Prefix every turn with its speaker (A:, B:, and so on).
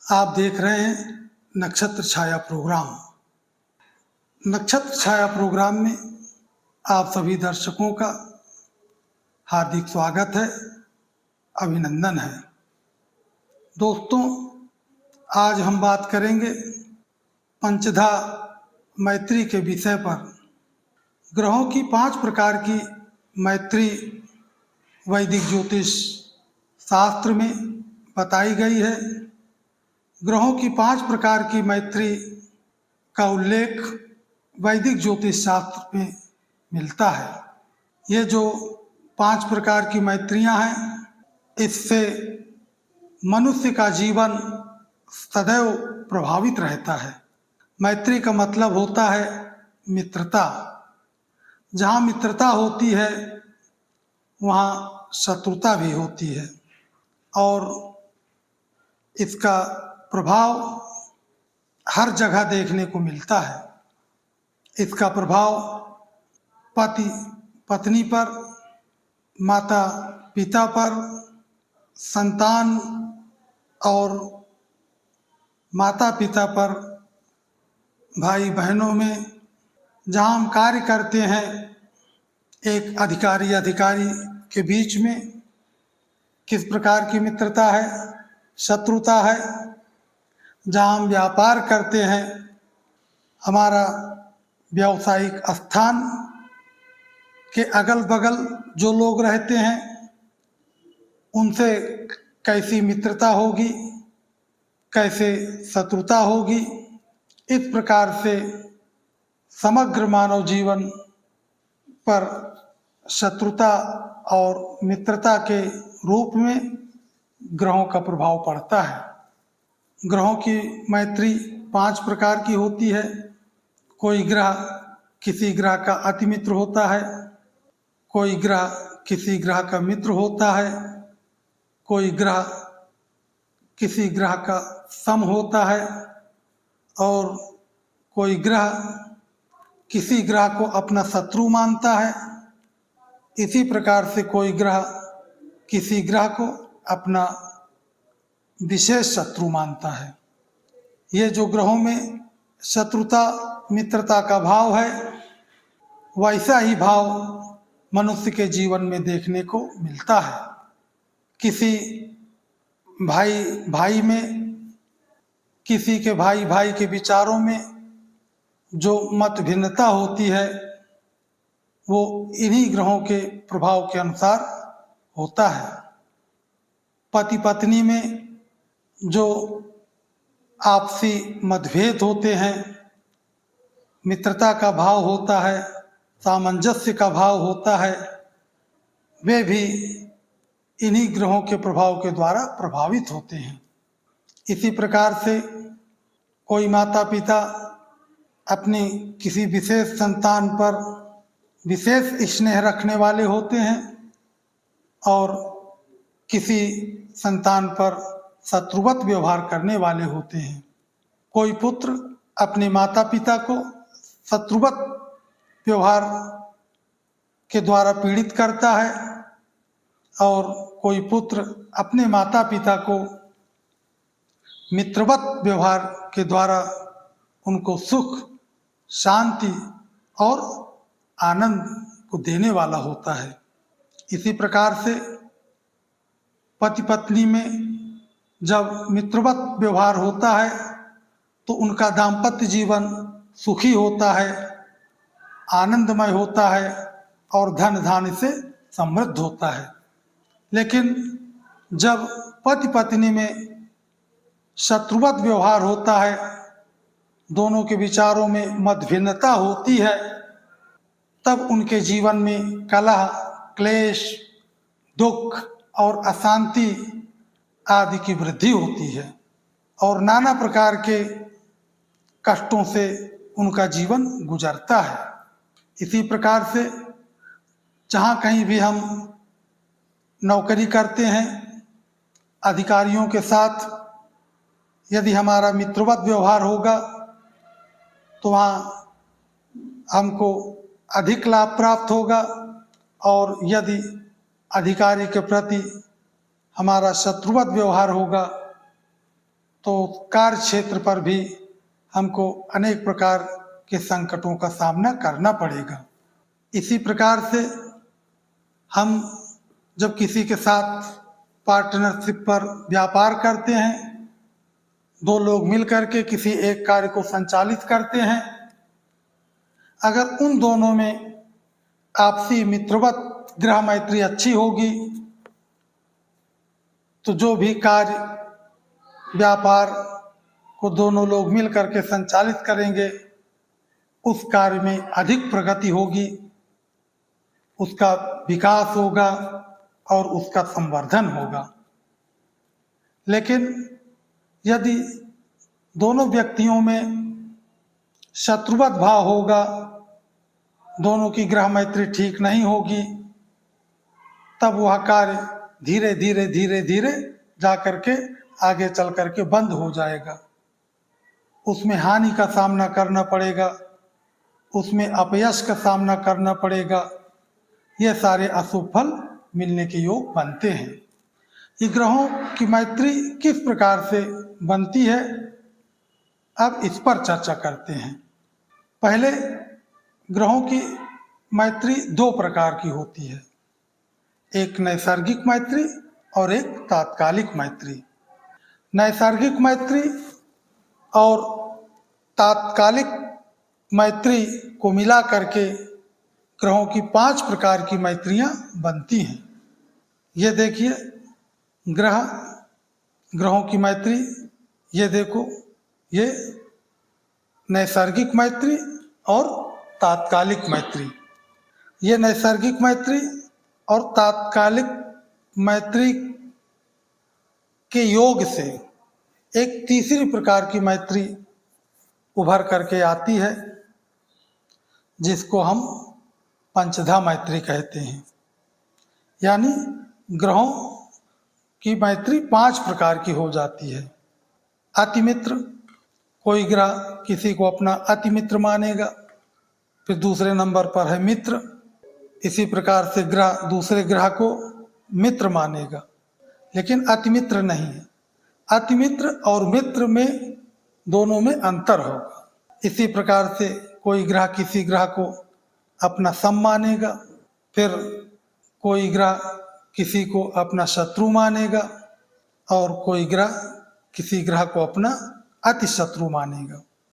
A: आप देख रहे हैं नक्षत्र छाया प्रोग्राम। नक्षत्र छाया प्रोग्राम में आप सभी दर्शकों का हार्दिक स्वागत है, अभिनंदन है। दोस्तों, आज हम बात करेंगे पंचधा मैत्री के विषय पर। ग्रहों की 5 प्रकार की मैत्री वैदिक ज्योतिष शास्त्र में बताई गई है। ग्रहों की 5 प्रकार की मैत्री का उल्लेख वैदिक ज्योतिष शास्त्र में मिलता है। ये जो 5 प्रकार की मैत्रियां हैं, इससे मनुष्य का जीवन सदैव प्रभावित रहता है। मैत्री का मतलब होता है मित्रता। जहाँ मित्रता होती है वहाँ शत्रुता भी होती है, और इसका प्रभाव हर जगह देखने को मिलता है। इसका प्रभाव पति पत्नी पर, माता पिता पर, संतान और माता पिता पर, भाई बहनों में, जहाँ हम कार्य करते हैं एक अधिकारी के बीच में किस प्रकार की मित्रता है, शत्रुता है। जहाँ हम व्यापार करते हैं, हमारा व्यावसायिक स्थान के अगल बगल जो लोग रहते हैं उनसे कैसी मित्रता होगी, कैसे शत्रुता होगी। इस प्रकार से समग्र मानव जीवन पर शत्रुता और मित्रता के रूप में ग्रहों का प्रभाव पड़ता है। ग्रहों की मैत्री 5 प्रकार की होती है। कोई ग्रह किसी ग्रह का अति मित्र होता है, कोई ग्रह किसी ग्रह का मित्र होता है, कोई ग्रह किसी ग्रह का सम होता है, और कोई ग्रह किसी ग्रह को अपना शत्रु मानता है। इसी प्रकार से कोई ग्रह किसी ग्रह को अपना विशेष शत्रु मानता है। ये जो ग्रहों में शत्रुता मित्रता का भाव है, वैसा ही भाव मनुष्य के जीवन में देखने को मिलता है। किसी भाई में, किसी के भाई के विचारों में जो मत भिन्नता होती है वो इन्हीं ग्रहों के प्रभाव के अनुसार होता है। पति पत्नी में जो आपसी मतभेद होते हैं, मित्रता का भाव होता है, सामंजस्य का भाव होता है, वे भी इन्हीं ग्रहों के प्रभाव के द्वारा प्रभावित होते हैं। इसी प्रकार से कोई माता पिता अपनी किसी विशेष संतान पर विशेष स्नेह रखने वाले होते हैं और किसी संतान पर शत्रुवत व्यवहार करने वाले होते हैं। कोई पुत्र अपने माता पिता को शत्रुवत व्यवहार के द्वारा पीड़ित करता है, और कोई पुत्र अपने माता पिता को मित्रवत व्यवहार के द्वारा उनको सुख, शांति और आनंद को देने वाला होता है। इसी प्रकार से पति पत्नी में जब मित्रवत व्यवहार होता है तो उनका दाम्पत्य जीवन सुखी होता है, आनंदमय होता है और धन धान्य से समृद्ध होता है। लेकिन जब पति पत्नी में शत्रुवत व्यवहार होता है, दोनों के विचारों में मतभिन्नता होती है, तब उनके जीवन में कलह, क्लेश, दुख और अशांति आदि की वृद्धि होती है, और नाना प्रकार के कष्टों से उनका जीवन गुजरता है। इसी प्रकार से जहाँ कहीं भी हम नौकरी करते हैं, अधिकारियों के साथ यदि हमारा मित्रवत व्यवहार होगा तो वहाँ हमको अधिक लाभ प्राप्त होगा, और यदि अधिकारी के प्रति हमारा शत्रुवत व्यवहार होगा तो कार्य क्षेत्र पर भी हमको अनेक प्रकार के संकटों का सामना करना पड़ेगा। इसी प्रकार से हम जब किसी के साथ पार्टनरशिप पर व्यापार करते हैं, दो लोग मिलकर के किसी एक कार्य को संचालित करते हैं, अगर उन दोनों में आपसी मित्रवत गृह मैत्री अच्छी होगी तो जो भी कार्य व्यापार को दोनों लोग मिल करके संचालित करेंगे उस कार्य में अधिक प्रगति होगी, उसका विकास होगा और उसका संवर्धन होगा। लेकिन यदि दोनों व्यक्तियों में शत्रुवत भाव होगा, दोनों की गृह मैत्री ठीक नहीं होगी, तब वह कार्य धीरे धीरे धीरे धीरे जा करके आगे चल करके बंद हो जाएगा। उसमें हानि का सामना करना पड़ेगा, उसमें अपयश का सामना करना पड़ेगा। ये सारे अशुभ फल मिलने के योग बनते हैं। ये ग्रहों की मैत्री किस प्रकार से बनती है, अब इस पर चर्चा करते हैं। पहले ग्रहों की मैत्री दो प्रकार की होती है, एक नैसर्गिक मैत्री और एक तात्कालिक मैत्री। नैसर्गिक मैत्री और तात्कालिक मैत्री को मिला करके ग्रहों की 5 प्रकार की मैत्रियां बनती हैं। ये देखिए ग्रहों की मैत्री, ये देखो, ये नैसर्गिक मैत्री और तात्कालिक मैत्री। ये नैसर्गिक मैत्री और तात्कालिक मैत्री के योग से एक तीसरी प्रकार की मैत्री उभर करके आती है, जिसको हम पंचधा मैत्री कहते हैं। यानी ग्रहों की मैत्री 5 प्रकार की हो जाती है। अतिमित्र, कोई ग्रह किसी को अपना अतिमित्र मानेगा। फिर दूसरे नंबर पर है मित्र, इसी प्रकार से ग्रह दूसरे ग्रह को मित्र मानेगा, लेकिन अतिमित्र नहीं है। अतिमित्र और मित्र में दोनों में अंतर होगा। इसी प्रकार से कोई ग्रह किसी ग्रह को अपना सम मानेगा, फिर कोई ग्रह किसी को अपना शत्रु मानेगा और कोई ग्रह किसी ग्रह को अपना अति शत्रु मानेगा।